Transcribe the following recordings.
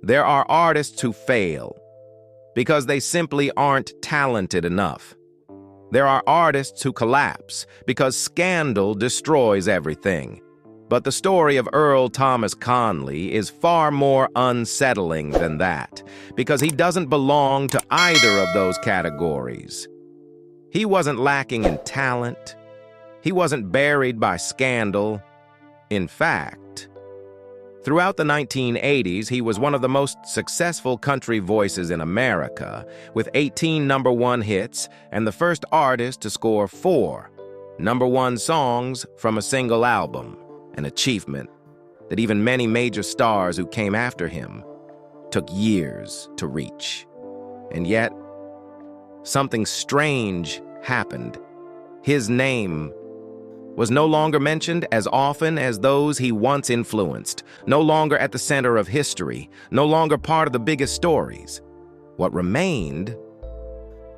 There are artists who fail because they simply aren't talented enough. There are artists who collapse because scandal destroys everything. But the story of Earl Thomas Conley is far more unsettling than that, because he doesn't belong to either of those categories. He wasn't lacking in talent. He wasn't buried by scandal. In fact, throughout the 1980s, he was one of the most successful country voices in America, with 18 #1 hits and the first artist to score 4 #1 songs from a single album, an achievement that even many major stars who came after him took years to reach. And yet, something strange happened. His name was no longer mentioned as often as those he once influenced, no longer at the center of history, no longer part of the biggest stories. What remained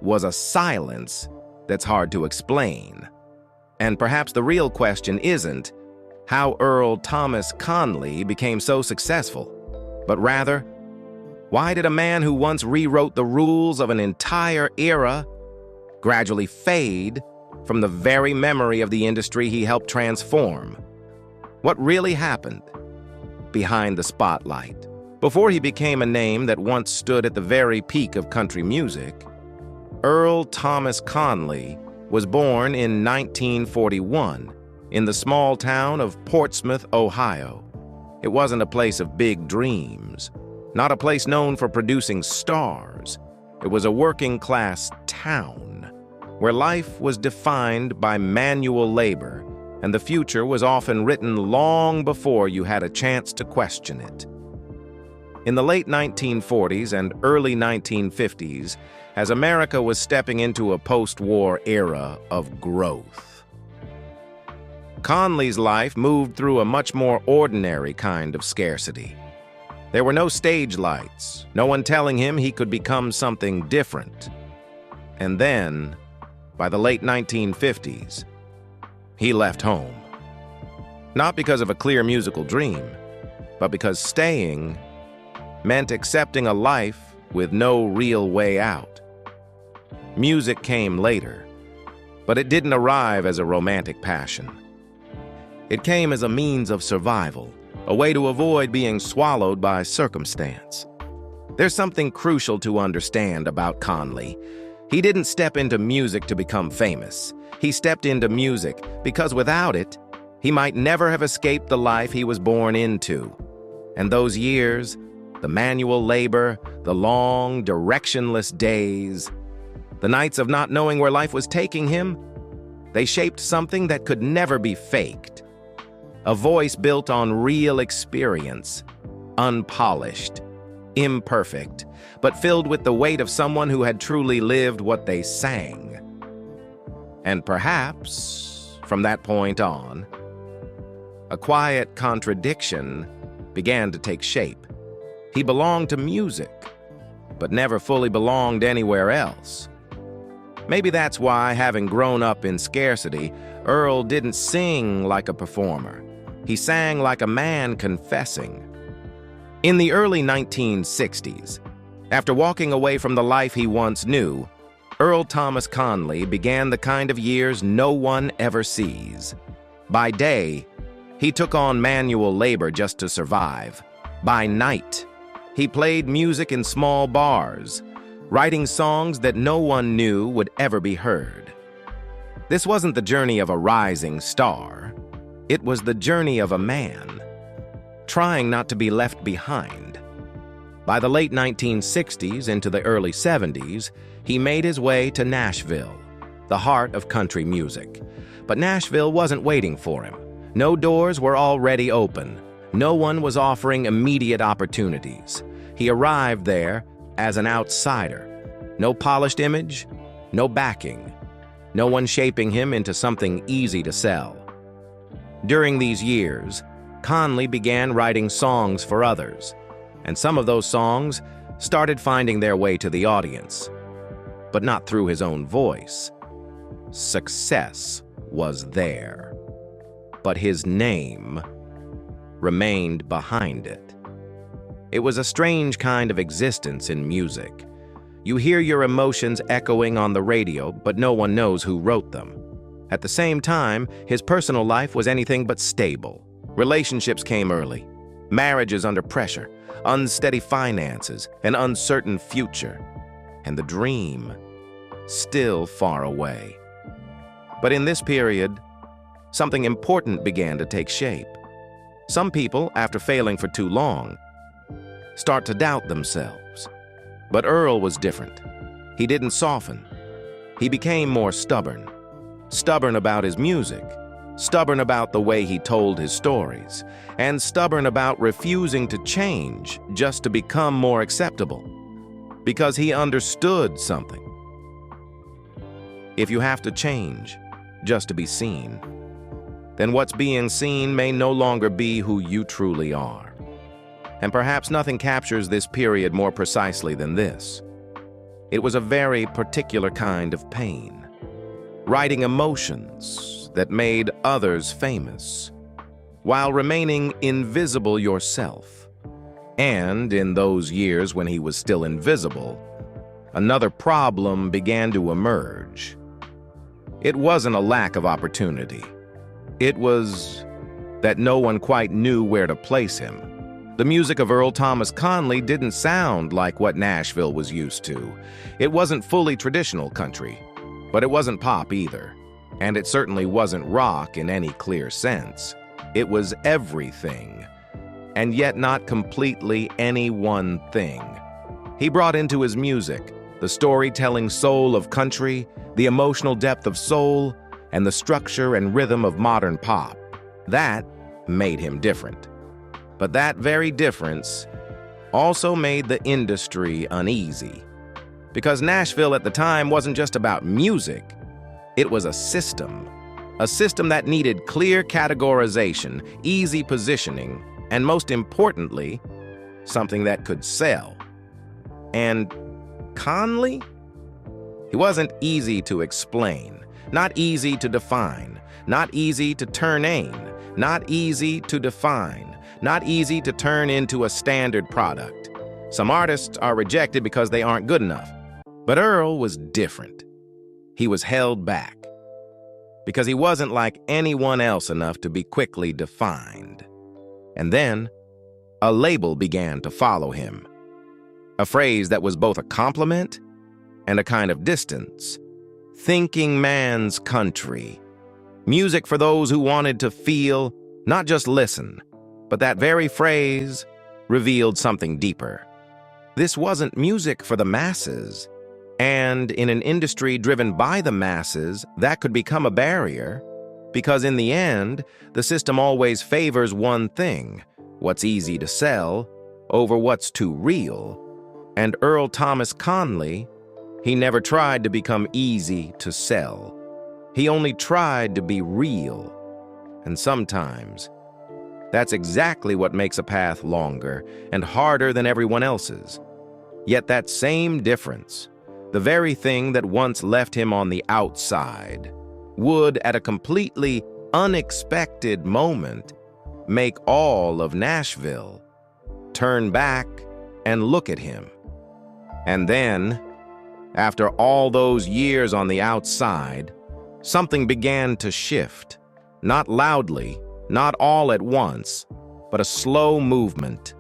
was a silence that's hard to explain. And perhaps the real question isn't how Earl Thomas Conley became so successful, but rather, why did a man who once rewrote the rules of an entire era gradually fade from the very memory of the industry he helped transform? What really happened behind the spotlight? Before he became a name that once stood at the very peak of country music, Earl Thomas Conley was born in 1941 in the small town of Portsmouth, Ohio. It wasn't a place of big dreams, not a place known for producing stars. It was a working-class town where life was defined by manual labor, and the future was often written long before you had a chance to question it. In the late 1940s and early 1950s, as America was stepping into a post-war era of growth, Conley's life moved through a much more ordinary kind of scarcity. There were no stage lights, no one telling him he could become something different. And then, by the late 1950s, he left home. Not because of a clear musical dream, but because staying meant accepting a life with no real way out. Music came later, but it didn't arrive as a romantic passion. It came as a means of survival, a way to avoid being swallowed by circumstance. There's something crucial to understand about Conley. He didn't step into music to become famous. He stepped into music because without it, he might never have escaped the life he was born into. And those years, the manual labor, the long, directionless days, the nights of not knowing where life was taking him, they shaped something that could never be faked. A voice built on real experience, unpolished, imperfect, but filled with the weight of someone who had truly lived what they sang. And perhaps, from that point on, a quiet contradiction began to take shape. He belonged to music, but never fully belonged anywhere else. Maybe that's why, having grown up in scarcity, Earl didn't sing like a performer. He sang like a man confessing. In the early 1960s, after walking away from the life he once knew, Earl Thomas Conley began the kind of years no one ever sees. By day, he took on manual labor just to survive. By night, he played music in small bars, writing songs that no one knew would ever be heard. This wasn't the journey of a rising star. It was the journey of a man, trying not to be left behind. By the late 1960s into the early 70s, he made his way to Nashville, the heart of country music. But Nashville wasn't waiting for him. No doors were already open. No one was offering immediate opportunities. He arrived there as an outsider. No polished image, no backing, no one shaping him into something easy to sell. During these years, Conley began writing songs for others, and some of those songs started finding their way to the audience, but not through his own voice. Success was there, but his name remained behind it. It was a strange kind of existence in music. You hear your emotions echoing on the radio, but no one knows who wrote them. At the same time, his personal life was anything but stable. Relationships came early, marriages under pressure, unsteady finances, an uncertain future, and the dream still far away. But in this period, something important began to take shape. Some people, after failing for too long, start to doubt themselves. But Earl was different. He didn't soften. He became more stubborn. Stubborn about his music, stubborn about the way he told his stories, and stubborn about refusing to change just to become more acceptable. Because he understood something. If you have to change just to be seen, then what's being seen may no longer be who you truly are. And perhaps nothing captures this period more precisely than this. It was a very particular kind of pain. Writing emotions that made others famous, while remaining invisible yourself. And in those years when he was still invisible, another problem began to emerge. It wasn't a lack of opportunity. It was that no one quite knew where to place him. The music of Earl Thomas Conley didn't sound like what Nashville was used to. It wasn't fully traditional country, but it wasn't pop either. And it certainly wasn't rock in any clear sense. It was everything, and yet not completely any one thing. He brought into his music the storytelling soul of country, the emotional depth of soul, and the structure and rhythm of modern pop. That made him different. But that very difference also made the industry uneasy. Because Nashville at the time wasn't just about music, it was a system that needed clear categorization, easy positioning, and most importantly, something that could sell. And Conley? He wasn't easy to explain, not easy to define, not easy to turn in, not easy to define, not easy to turn into a standard product. Some artists are rejected because they aren't good enough. But Earl was different. He was held back because he wasn't like anyone else enough to be quickly defined. And then a label began to follow him. A phrase that was both a compliment and a kind of distance. Thinking man's country. Music for those who wanted to feel, not just listen. But that very phrase revealed something deeper. This wasn't music for the masses. And in an industry driven by the masses, that could become a barrier. Because in the end, the system always favors one thing, what's easy to sell, over what's too real. And Earl Thomas Conley, he never tried to become easy to sell. He only tried to be real. And sometimes, that's exactly what makes a path longer and harder than everyone else's. Yet that same difference, the very thing that once left him on the outside, would, at a completely unexpected moment, make all of Nashville turn back and look at him. And then, after all those years on the outside, something began to shift, not loudly, not all at once, but a slow movement,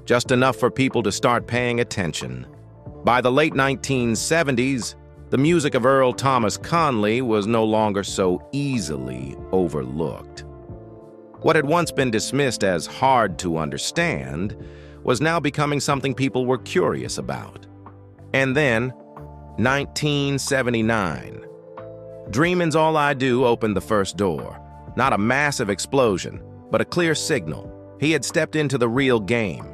just enough for people to start paying attention. By the late 1970s, the music of Earl Thomas Conley was no longer so easily overlooked. What had once been dismissed as hard to understand was now becoming something people were curious about. And then, 1979. Dreamin's All I Do opened the first door. Not a massive explosion, but a clear signal. He had stepped into the real game.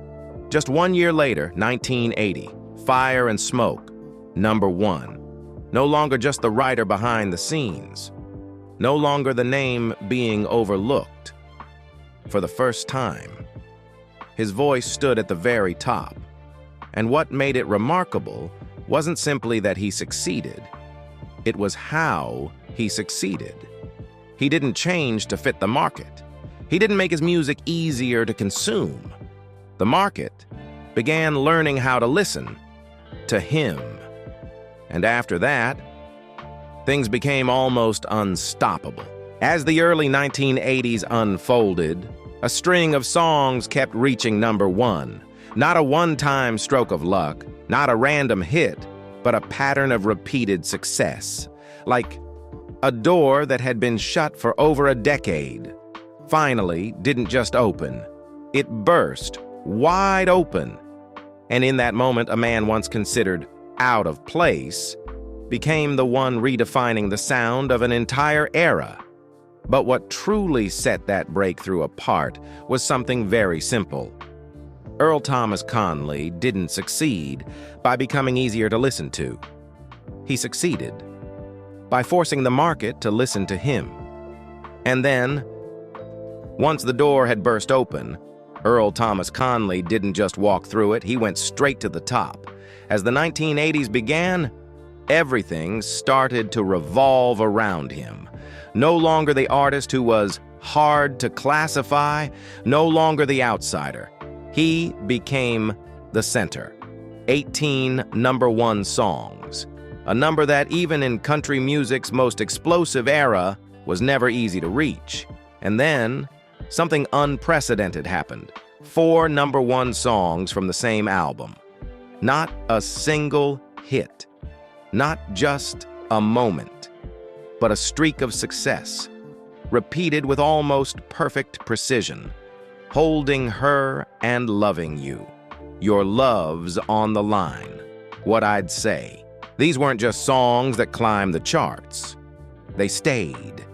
Just 1 year later, 1980, Fire and Smoke, #1. No longer just the writer behind the scenes. No longer the name being overlooked. For the first time, his voice stood at the very top. And what made it remarkable wasn't simply that he succeeded. It was how he succeeded. He didn't change to fit the market. He didn't make his music easier to consume. The market, began learning how to listen to him. And after that, things became almost unstoppable. As the early 1980s unfolded, a string of songs kept reaching #1. Not a one-time stroke of luck, not a random hit, but a pattern of repeated success. Like a door that had been shut for over a decade finally didn't just open. It burst wide open. And in that moment, a man once considered out of place became the one redefining the sound of an entire era. But what truly set that breakthrough apart was something very simple. Earl Thomas Conley didn't succeed by becoming easier to listen to. He succeeded by forcing the market to listen to him. And then, once the door had burst open, Earl Thomas Conley didn't just walk through it, he went straight to the top. As the 1980s began, everything started to revolve around him. No longer the artist who was hard to classify, no longer the outsider. He became the center. 18 #1 songs, a number that even in country music's most explosive era was never easy to reach. And then, something unprecedented happened. 4 #1 songs from the same album. Not a single hit. Not just a moment, but a streak of success, repeated with almost perfect precision. Holding her and loving you. Your love's on the line. What I'd say. These weren't just songs that climbed the charts. They stayed.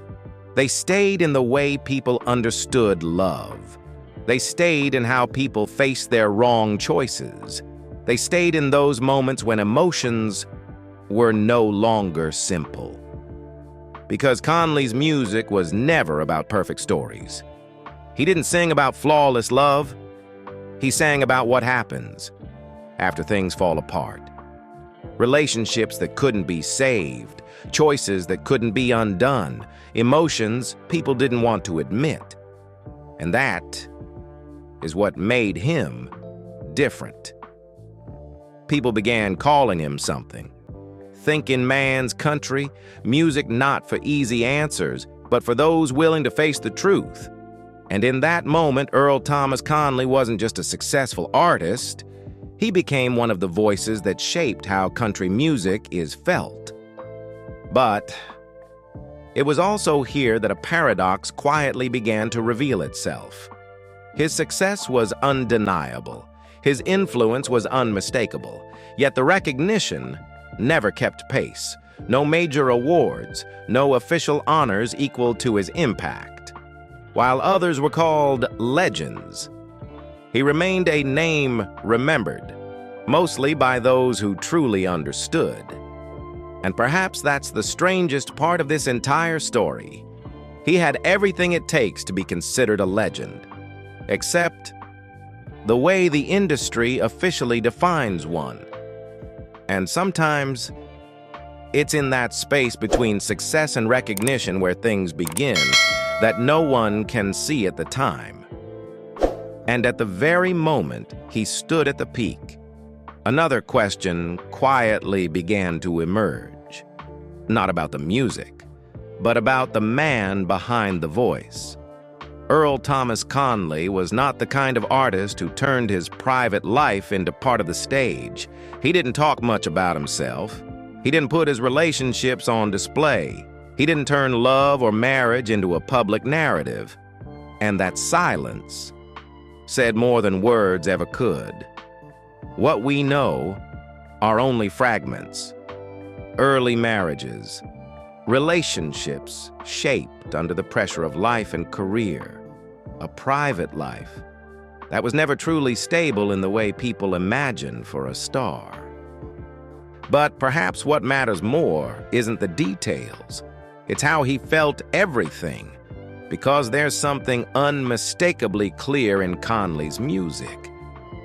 They stayed in the way people understood love. They stayed in how people faced their wrong choices. They stayed in those moments when emotions were no longer simple. Because Conley's music was never about perfect stories. He didn't sing about flawless love. He sang about what happens after things fall apart. Relationships that couldn't be saved, choices that couldn't be undone, emotions people didn't want to admit. And that is what made him different. People began calling him something. Thinking man's country, music not for easy answers, but for those willing to face the truth. And in that moment, Earl Thomas Conley wasn't just a successful artist, he became one of the voices that shaped how country music is felt. But it was also here that a paradox quietly began to reveal itself. His success was undeniable, his influence was unmistakable, yet the recognition never kept pace. No major awards, no official honors equal to his impact. While others were called legends, he remained a name remembered, mostly by those who truly understood. And perhaps that's the strangest part of this entire story. He had everything it takes to be considered a legend, except the way the industry officially defines one. And sometimes, it's in that space between success and recognition where things begin that no one can see at the time. And at the very moment he stood at the peak, another question quietly began to emerge. Not about the music, but about the man behind the voice. Earl Thomas Conley was not the kind of artist who turned his private life into part of the stage. He didn't talk much about himself. He didn't put his relationships on display. He didn't turn love or marriage into a public narrative. And that silence said more than words ever could. What we know are only fragments. Early marriages, relationships shaped under the pressure of life and career, a private life that was never truly stable in the way people imagine for a star. But perhaps what matters more isn't the details. It's how he felt everything, because there's something unmistakably clear in Conley's music.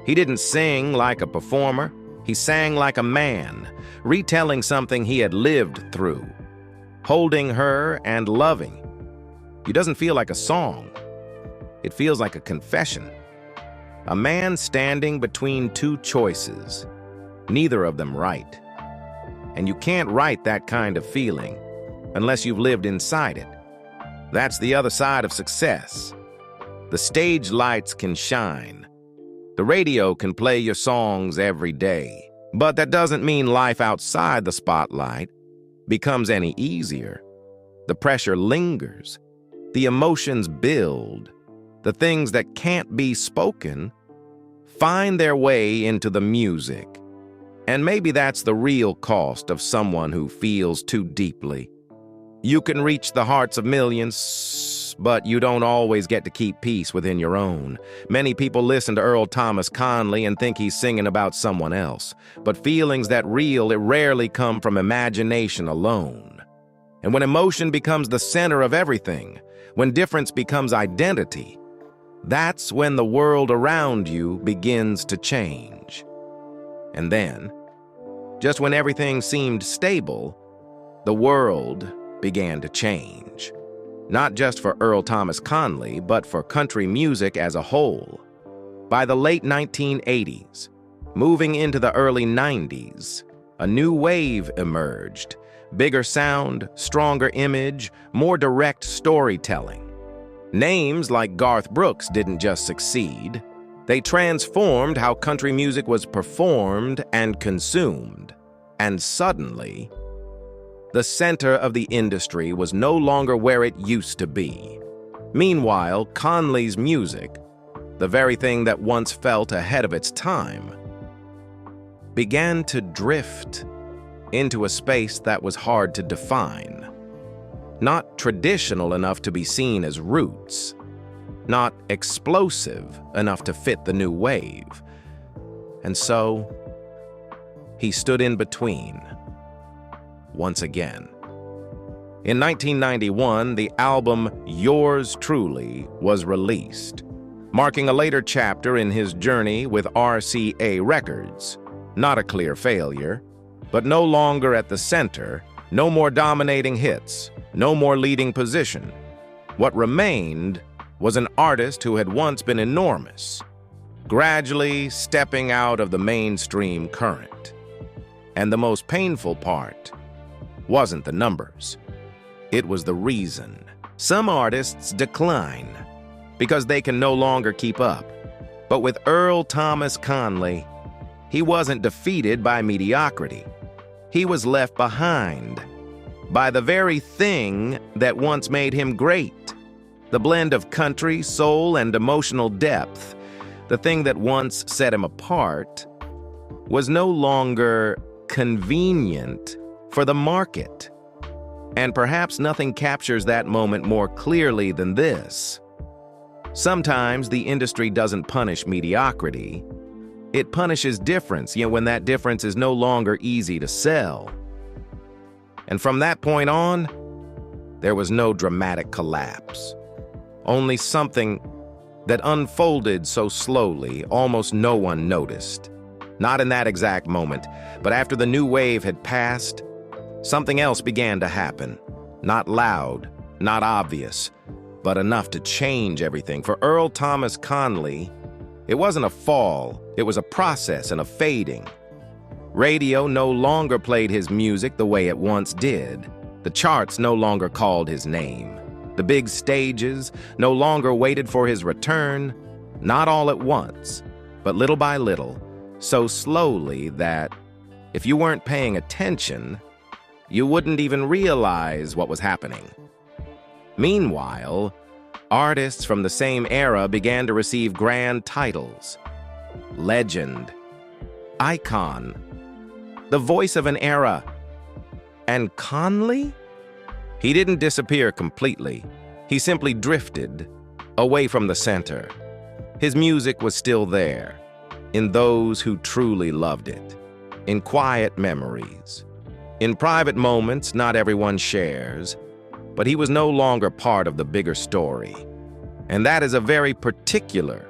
He didn't sing like a performer, he sang like a man, retelling something he had lived through. Holding her and loving. It doesn't feel like a song. It feels like a confession. A man standing between two choices, neither of them right. And you can't write that kind of feeling unless you've lived inside it. That's the other side of success. The stage lights can shine. The radio can play your songs every day. But that doesn't mean life outside the spotlight becomes any easier. The pressure lingers. The emotions build. The things that can't be spoken find their way into the music. And maybe that's the real cost of someone who feels too deeply. You can reach the hearts of millions, but you don't always get to keep peace within your own. Many people listen to Earl Thomas Conley and think he's singing about someone else. But feelings that rarely come from imagination alone. And when emotion becomes the center of everything, when difference becomes identity, that's when the world around you begins to change. And then, just when everything seemed stable, the world began to change. Not just for Earl Thomas Conley, but for country music as a whole. By the late 1980s, moving into the early 90s, a new wave emerged. Bigger sound, stronger image, more direct storytelling. Names like Garth Brooks didn't just succeed. They transformed how country music was performed and consumed. And suddenly, the center of the industry was no longer where it used to be. Meanwhile, Conley's music, the very thing that once felt ahead of its time, began to drift into a space that was hard to define. Not traditional enough to be seen as roots, not explosive enough to fit the new wave. And so, he stood in between, once again. In 1991, the album Yours Truly was released, marking a later chapter in his journey with RCA Records. Not a clear failure, but no longer at the center, no more dominating hits, no more leading position. What remained was an artist who had once been enormous, gradually stepping out of the mainstream current. And the most painful part wasn't the numbers. It was the reason. Some artists decline because they can no longer keep up. But with Earl Thomas Conley, he wasn't defeated by mediocrity. He was left behind by the very thing that once made him great. The blend of country, soul, and emotional depth, the thing that once set him apart, was no longer convenient for the market. And perhaps nothing captures that moment more clearly than this. Sometimes the industry doesn't punish mediocrity. It punishes difference, when that difference is no longer easy to sell. And from that point on, there was no dramatic collapse. Only something that unfolded so slowly, almost no one noticed. Not in that exact moment, but after the new wave had passed, something else began to happen. Not loud, not obvious, but enough to change everything. For Earl Thomas Conley, it wasn't a fall, it was a process and a fading. Radio no longer played his music the way it once did. The charts no longer called his name. The big stages no longer waited for his return, not all at once, but little by little, so slowly that if you weren't paying attention, you wouldn't even realize what was happening. Meanwhile, artists from the same era began to receive grand titles. Legend, icon, the voice of an era. And Conley? He didn't disappear completely. He simply drifted away from the center. His music was still there, in those who truly loved it, in quiet memories. In private moments, not everyone shares, but he was no longer part of the bigger story. And that is a very particular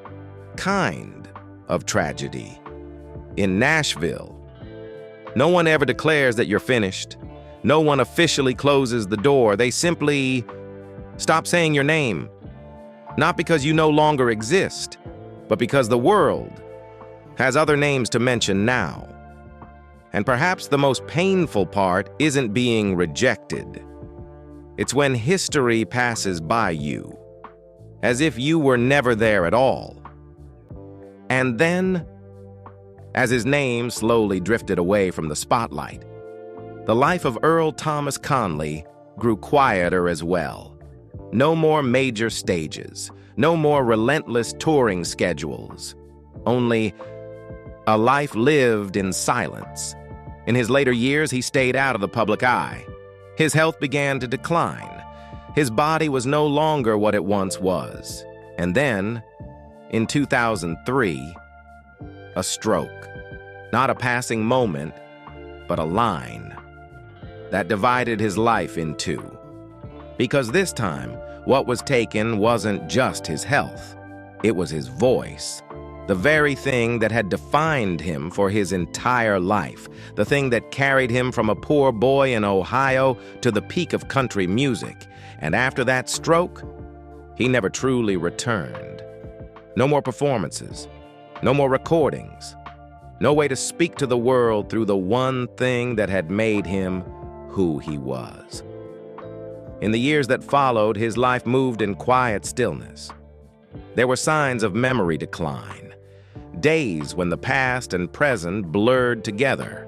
kind of tragedy. In Nashville, no one ever declares that you're finished. No one officially closes the door. They simply stop saying your name. Not because you no longer exist, but because the world has other names to mention now. And perhaps the most painful part isn't being rejected. It's when history passes by you, as if you were never there at all. And then, as his name slowly drifted away from the spotlight, the life of Earl Thomas Conley grew quieter as well. No more major stages, no more relentless touring schedules, only a life lived in silence. In his later years, he stayed out of the public eye. His health began to decline. His body was no longer what it once was. And then, in 2003, a stroke. Not a passing moment, but a line that divided his life in two. Because this time, what was taken wasn't just his health. It was his voice. The very thing that had defined him for his entire life, the thing that carried him from a poor boy in Ohio to the peak of country music. And after that stroke, he never truly returned. No more performances, no more recordings, no way to speak to the world through the one thing that had made him who he was. In the years that followed, his life moved in quiet stillness. There were signs of memory decline. Days when the past and present blurred together.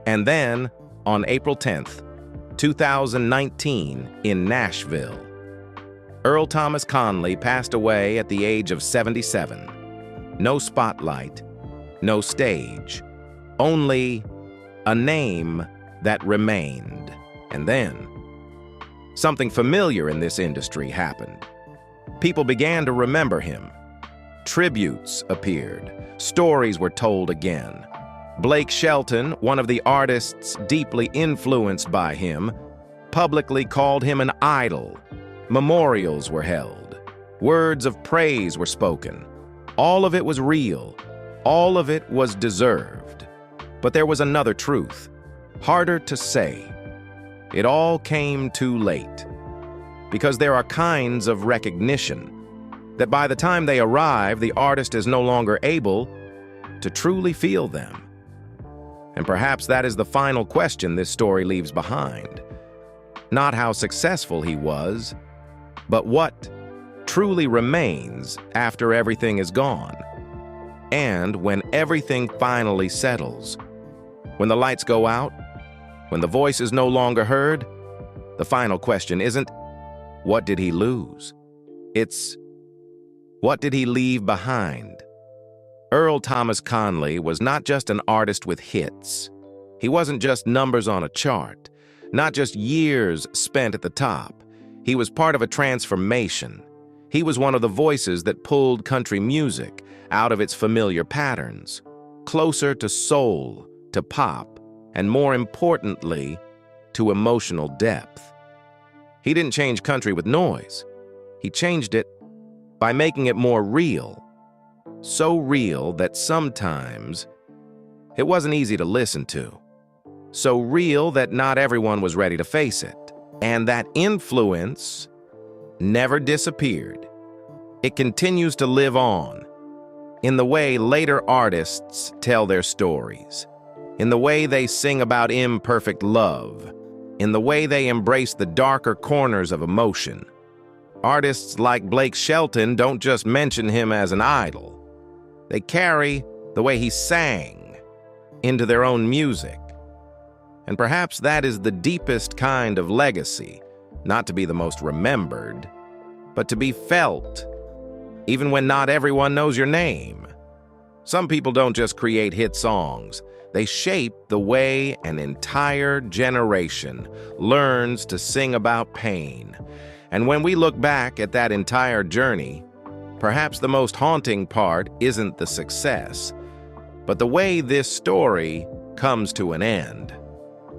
And then, on April 10th, 2019, in Nashville, Earl Thomas Conley passed away at the age of 77. No spotlight, no stage, only a name that remained. And then, something familiar in this industry happened. People began to remember him. Tributes appeared. Stories were told again. Blake Shelton, one of the artists deeply influenced by him, publicly called him an idol. Memorials were held. Words of praise were spoken. All of it was real. All of it was deserved. But there was another truth, harder to say. It all came too late. Because there are kinds of recognition that by the time they arrive, the artist is no longer able to truly feel them. And perhaps that is the final question this story leaves behind. Not how successful he was, but what truly remains after everything is gone. And when everything finally settles, when the lights go out, when the voice is no longer heard, the final question isn't, what did he lose? It's, what did he leave behind? Earl Thomas Conley was not just an artist with hits. He wasn't just numbers on a chart, not just years spent at the top. He was part of a transformation. He was one of the voices that pulled country music out of its familiar patterns, closer to soul, to pop, and more importantly, to emotional depth. He didn't change country with noise. He changed it by making it more real. So real that sometimes it wasn't easy to listen to. So real that not everyone was ready to face it. And that influence never disappeared. It continues to live on in the way later artists tell their stories, in the way they sing about imperfect love, in the way they embrace the darker corners of emotion. Artists like Blake Shelton don't just mention him as an idol. They carry the way he sang into their own music. And perhaps that is the deepest kind of legacy, not to be the most remembered, but to be felt, even when not everyone knows your name. Some people don't just create hit songs. They shape the way an entire generation learns to sing about pain. And when we look back at that entire journey, perhaps the most haunting part isn't the success, but the way this story comes to an end.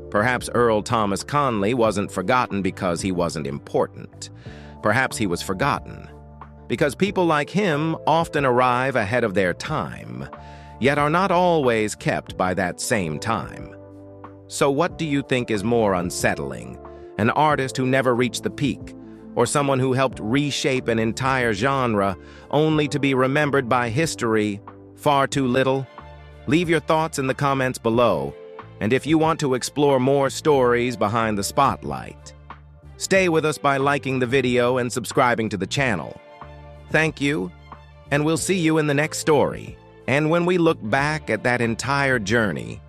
Perhaps Earl Thomas Conley wasn't forgotten because he wasn't important. Perhaps he was forgotten because people like him often arrive ahead of their time, yet are not always kept by that same time. So what do you think is more unsettling? An artist who never reached the peak, or someone who helped reshape an entire genre only to be remembered by history far too little? Leave your thoughts in the comments below, and if you want to explore more stories behind the spotlight, stay with us by liking the video and subscribing to the channel. Thank you, and we'll see you in the next story. And when we look back at that entire journey,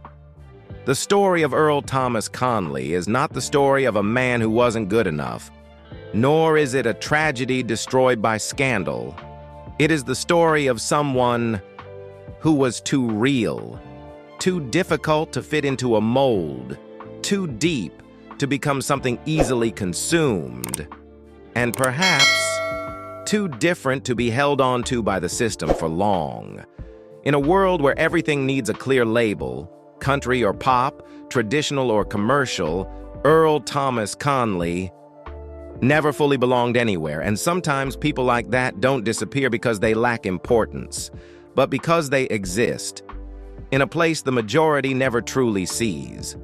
the story of Earl Thomas Conley is not the story of a man who wasn't good enough, nor is it a tragedy destroyed by scandal. It is the story of someone who was too real, too difficult to fit into a mold, too deep to become something easily consumed, and perhaps too different to be held on to by the system for long. In a world where everything needs a clear label, country or pop, traditional or commercial, Earl Thomas Conley never fully belonged anywhere, and sometimes people like that don't disappear because they lack importance, but because they exist in a place the majority never truly sees.